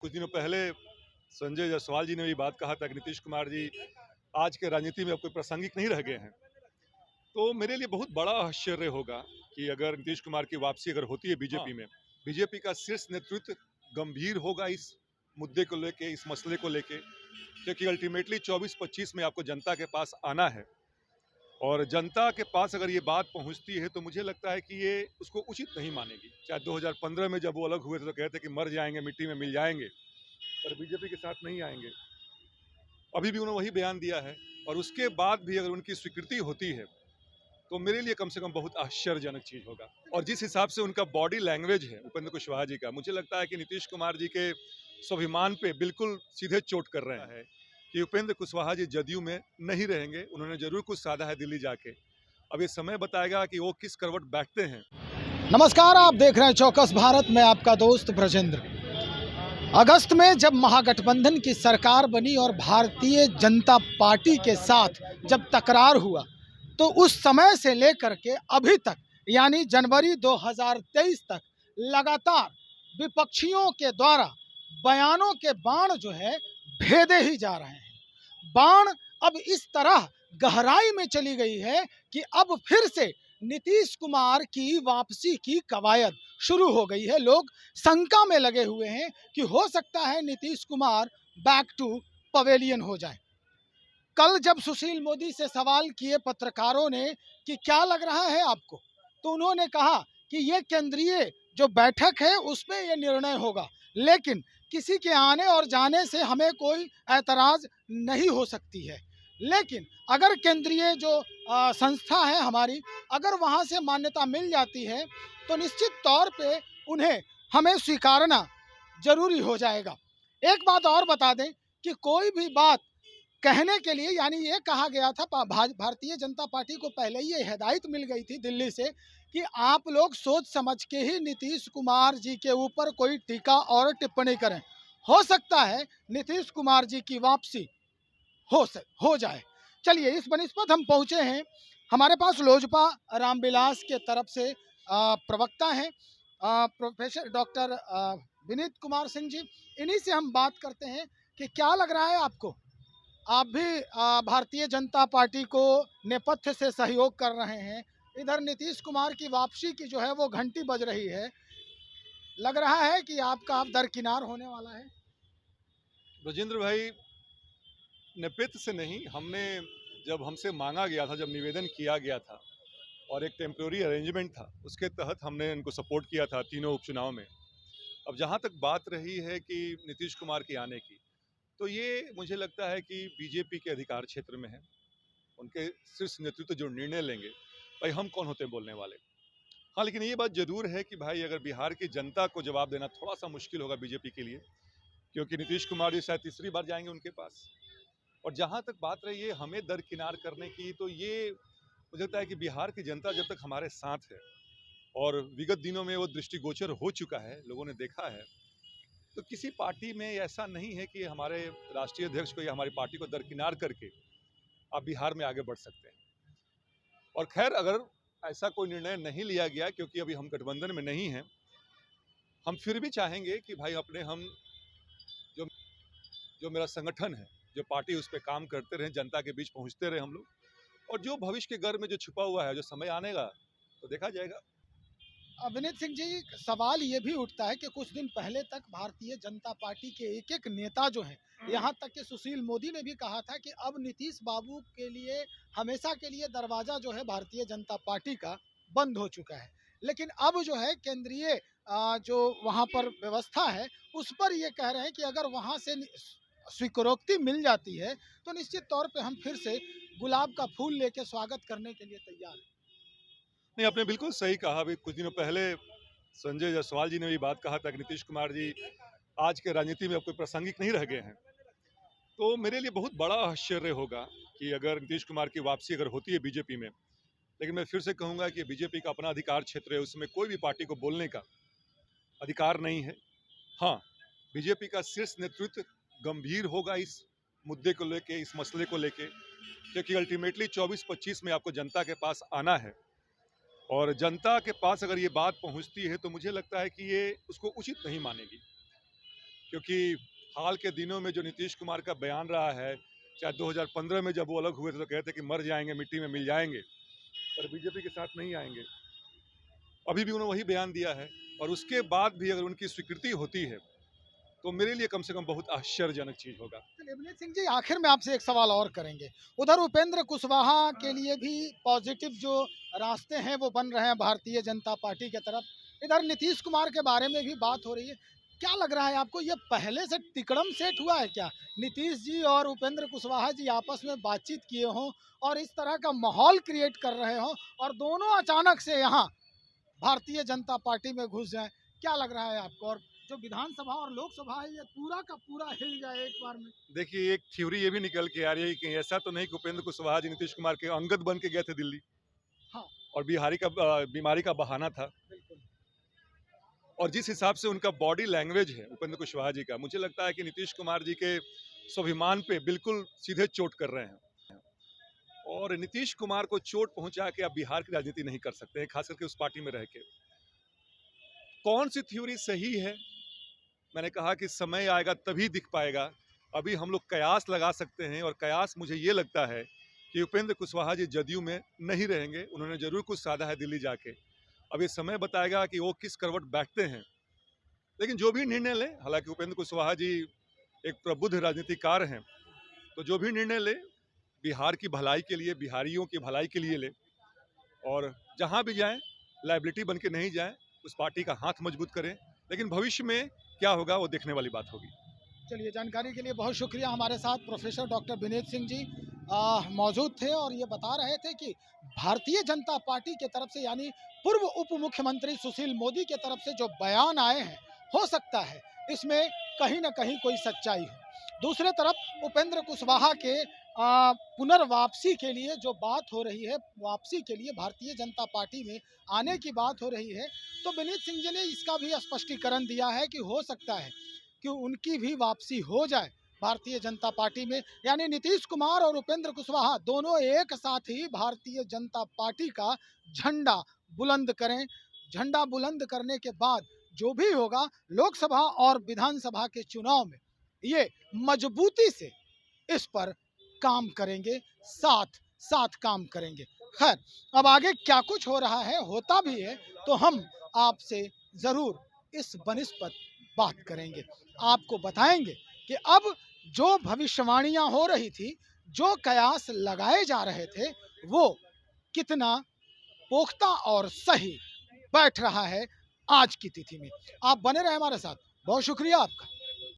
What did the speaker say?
कुछ दिनों पहले संजय जायसवाल जी ने भी बात कहा था कि नीतीश कुमार जी आज के राजनीति में अब कोई प्रासंगिक नहीं रह गए हैं। तो मेरे लिए बहुत बड़ा आश्चर्य होगा कि अगर नीतीश कुमार की वापसी अगर होती है बीजेपी में, बीजेपी का शीर्ष नेतृत्व गंभीर होगा इस मुद्दे को लेके, इस मसले को लेके, क्योंकि अल्टीमेटली 24-25 में आपको जनता के पास आना है और जनता के पास अगर ये बात पहुंचती है तो मुझे लगता है कि ये उसको उचित नहीं मानेगी। चाहे 2015 में जब वो अलग हुए थे तो कहते कि मर जाएंगे, मिट्टी में मिल जाएंगे, पर बीजेपी के साथ नहीं आएंगे। अभी भी उन्होंने वही बयान दिया है और उसके बाद भी अगर उनकी स्वीकृति होती है तो मेरे लिए कम से कम बहुत आश्चर्यजनक चीज़ होगा। और जिस हिसाब से उनका बॉडी लैंग्वेज है उपेंद्र कुशवाहा जी का, मुझे लगता है कि नीतीश कुमार जी के स्वाभिमान पे बिल्कुल सीधे चोट कर रहे हैं कि उपेंद्र कुशवाहा जी जदयू में नहीं रहेंगे। उन्होंने जरूर कुछ साधा है दिल्ली जाके, अब ये समय बताएगा कि वो किस करवट बैठते हैं। नमस्कार, आप देख रहे हैं चौकस भारत में आपका दोस्त ब्रजेंद्र। अगस्त में जब महागठबंधन की सरकार बनी और भारतीय जनता पार्टी के साथ जब तकरार हुआ तो उस समय से लेकर के अभी तक यानी जनवरी 2023 तक लगातार विपक्षियों के द्वारा बयानों के बाण जो है भेदे ही जा रहे हैं। बाण अब इस तरह गहराई में चली गई है कि अब फिर से नीतीश कुमार की वापसी की कवायद शुरू हो गई है। लोग शंका में लगे हुए हैं कि हो सकता है Nitish Kumar back to pavilion हो जाए। कल जब सुशील मोदी से सवाल किए पत्रकारों ने कि क्या लग रहा है आपको, तो उन्होंने कहा कि ये केंद्रीय जो बैठक है उसमें ये निर्णय होगा, लेकिन किसी के आने और जाने से हमें कोई ऐतराज नहीं हो सकती है। लेकिन अगर केंद्रीय जो संस्था है हमारी, अगर वहाँ से मान्यता मिल जाती है तो निश्चित तौर पे उन्हें हमें स्वीकारना जरूरी हो जाएगा। एक बात और बता दें कि कोई भी बात कहने के लिए यानी ये कहा गया था, भारतीय जनता पार्टी को पहले ही ये हिदायत मिल गई थी दिल्ली से कि आप लोग सोच समझ के ही नीतीश कुमार जी के ऊपर कोई टीका और टिप्पणी करें। हो सकता है नीतीश कुमार जी की वापसी हो जाए। चलिए, इस बनिस्पत हम पहुंचे हैं। हमारे पास लोजपा रामविलास के तरफ से प्रवक्ता हैं प्रोफेसर डॉक्टर विनीत कुमार सिंह जी। इन्हीं से हम बात करते हैं कि क्या लग रहा है आपको। आप भी भारतीय जनता पार्टी को नेपथ्य से सहयोग कर रहे हैं, इधर नीतीश कुमार की वापसी की जो है वो घंटी बज रही है। लग रहा है कि आपका अब दरकिनार होने वाला है। ब्रजेंद्र भाई, नेपथ्य से नहीं, हमने जब हमसे मांगा गया था, जब निवेदन किया गया था और एक टेम्प्रोरी अरेंजमेंट था, उसके तहत हमने इनको सपोर्ट किया था तीनों उपचुनाव में। अब जहाँ तक बात रही है कि नीतीश कुमार के आने की, तो ये मुझे लगता है कि बीजेपी के अधिकार क्षेत्र में है। उनके शीर्ष नेतृत्व जो निर्णय लेंगे, भाई हम कौन होते हैं बोलने वाले। हाँ, लेकिन ये बात जरूर है कि भाई अगर बिहार की जनता को जवाब देना थोड़ा सा मुश्किल होगा बीजेपी के लिए, क्योंकि नीतीश कुमार जी शायद तीसरी बार जाएंगे उनके पास। और जहाँ तक बात रही है हमें दरकिनार करने की, तो ये मुझे लगता है कि बिहार की जनता जब तक हमारे साथ है, और विगत दिनों में वो दृष्टिगोचर हो चुका है, लोगों ने देखा है, तो किसी पार्टी में ऐसा नहीं है कि हमारे राष्ट्रीय अध्यक्ष को या हमारी पार्टी को दरकिनार करके आप बिहार में आगे बढ़ सकते हैं। और खैर, अगर ऐसा कोई निर्णय नहीं लिया गया, क्योंकि अभी हम गठबंधन में नहीं हैं, हम फिर भी चाहेंगे कि भाई अपने हम जो जो मेरा संगठन है, जो पार्टी, उस पर काम करते रहें, जनता के बीच पहुंचते रहे हम लोग। और जो भविष्य के घर में जो छुपा हुआ है, जो समय आनेगा तो देखा जाएगा। विनीत सिंह जी, सवाल ये भी उठता है कि कुछ दिन पहले तक भारतीय जनता पार्टी के एक एक नेता जो हैं, यहाँ तक कि सुशील मोदी ने भी कहा था कि अब नीतीश बाबू के लिए हमेशा के लिए दरवाजा जो है भारतीय जनता पार्टी का बंद हो चुका है। लेकिन अब जो है केंद्रीय जो वहाँ पर व्यवस्था है उस पर ये कह रहे हैं कि अगर वहाँ से स्वीकारोक्ति मिल जाती है तो निश्चित तौर पे हम फिर से गुलाब का फूल लेके स्वागत करने के लिए तैयार हैं। नहीं, आपने बिल्कुल सही कहा। अभी कुछ दिनों पहले संजय जायसवाल जी ने भी बात कहा था कि नीतीश कुमार जी आज के राजनीति में अब कोई प्रासंगिक नहीं रह गए हैं। तो मेरे लिए बहुत बड़ा आश्चर्य होगा कि अगर नीतीश कुमार की वापसी अगर होती है बीजेपी में, लेकिन मैं फिर से कहूंगा कि बीजेपी का अपना अधिकार क्षेत्र है, उसमें कोई भी पार्टी को बोलने का अधिकार नहीं है। हाँ, बीजेपी का शीर्ष नेतृत्व गंभीर होगा इस मुद्दे को लेके, इस मसले को लेके, क्योंकि अल्टीमेटली 24-25 में आपको जनता के पास आना है और जनता के पास अगर ये बात पहुंचती है तो मुझे लगता है कि ये उसको उचित नहीं मानेगी। क्योंकि हाल के दिनों में जो नीतीश कुमार का बयान रहा है, चाहे 2015 में जब वो अलग हुए थे तो कहते कि मर जाएंगे, मिट्टी में मिल जाएंगे, पर बीजेपी के साथ नहीं आएंगे। अभी भी उन्होंने वही बयान दिया है, और उसके बाद भी अगर उनकी स्वीकृति होती है तो मेरे लिए कम से कम बहुत आश्चर्यजनक चीज होगा। चलिए विनीत सिंह जी, आखिर में आपसे एक सवाल और करेंगे। उधर उपेंद्र कुशवाहा के लिए भी पॉजिटिव जो रास्ते हैं वो बन रहे हैं भारतीय जनता पार्टी की तरफ, इधर नीतीश कुमार के बारे में भी बात हो रही है। क्या लग रहा है आपको, ये पहले से तिकड़म सेट हुआ है क्या? नीतीश जी और उपेंद्र कुशवाहा जी आपस में बातचीत किए हों और इस तरह का माहौल क्रिएट कर रहे हों और दोनों अचानक से यहाँ भारतीय जनता पार्टी में घुस जाएं? क्या लग रहा है आपको? और जो विधानसभा और लोकसभा है ये पूरा का पूरा हिल जाए एक बार में? देखिए, एक थ्योरी ये भी निकल के आ रही है कि ऐसा तो नहीं कि उपेंद्र कुशवाहा जी नीतीश कुमार के अंगद बन के गए थे दिल्ली, हाँ, और बीमारी का बहाना था। बिल्कुल। और जिस हिसाब से उनका बॉडी लैंग्वेज है उपेंद्र कुशवाहा जी का, मुझे लगता है कि नीतीश कुमार जी के स्वाभिमान पे बिल्कुल सीधे चोट कर रहे हैं। और नीतीश कुमार को चोट पहुंचा के आप बिहार की राजनीति नहीं कर सकते हैं, खास करके उस पार्टी में रह के। कौन सी थ्योरी सही है, मैंने कहा कि समय आएगा तभी दिख पाएगा। अभी हम लोग कयास लगा सकते हैं, और कयास मुझे ये लगता है कि उपेंद्र कुशवाहा जी जदयू में नहीं रहेंगे। उन्होंने जरूर कुछ साधा है दिल्ली जाके, अब ये समय बताएगा कि वो किस करवट बैठते हैं। लेकिन जो भी निर्णय लें, हालांकि उपेंद्र कुशवाहा जी एक प्रबुद्ध राजनीतिकार हैं, तो जो भी निर्णय ले बिहार की भलाई के लिए, बिहारियों की भलाई के लिए ले, और जहां भी जाएं लाइबिलिटी बन के नहीं जाएं, उस पार्टी का हाथ मजबूत करें। लेकिन भविष्य में क्या होगा वो देखने वाली बात होगी। चलिए, जानकारी के लिए बहुत शुक्रिया। हमारे साथ प्रोफेसर डॉक्टर विनीत सिंह जी मौजूद थे और ये बता रहे थे कि भारतीय जनता पार्टी के तरफ से, यानी पूर्व उप मुख्यमंत्री सुशील मोदी के तरफ से जो बयान आए हैं, हो सकता है इसमें कहीं ना कहीं कोई सच्चाई हो। दूसरे तरफ उपेंद्र कुशवाहा के पुनर्वापसी के लिए जो बात हो रही है, वापसी के लिए भारतीय जनता पार्टी में आने की बात हो रही है, तो विनीत सिंह जी ने इसका भी स्पष्टीकरण दिया है कि हो सकता है कि उनकी भी वापसी हो जाए भारतीय जनता पार्टी में, यानी नीतीश कुमार और उपेंद्र कुशवाहा दोनों एक साथ ही भारतीय जनता पार्टी का झंडा बुलंद करें। झंडा बुलंद करने के बाद जो भी होगा लोकसभा और विधानसभा के चुनाव में, ये मजबूती से इस पर काम करेंगे, साथ साथ काम करेंगे। खैर, अब आगे क्या कुछ हो रहा है, होता भी है तो हम आपसे ज़रूर इस बनिस्पत बात करेंगे, आपको बताएंगे कि अब जो भविष्यवाणियां हो रही थी, जो कयास लगाए जा रहे थे, वो कितना पुख्ता और सही बैठ रहा है आज की तिथि में। आप बने रहे हमारे साथ। बहुत शुक्रिया आपका।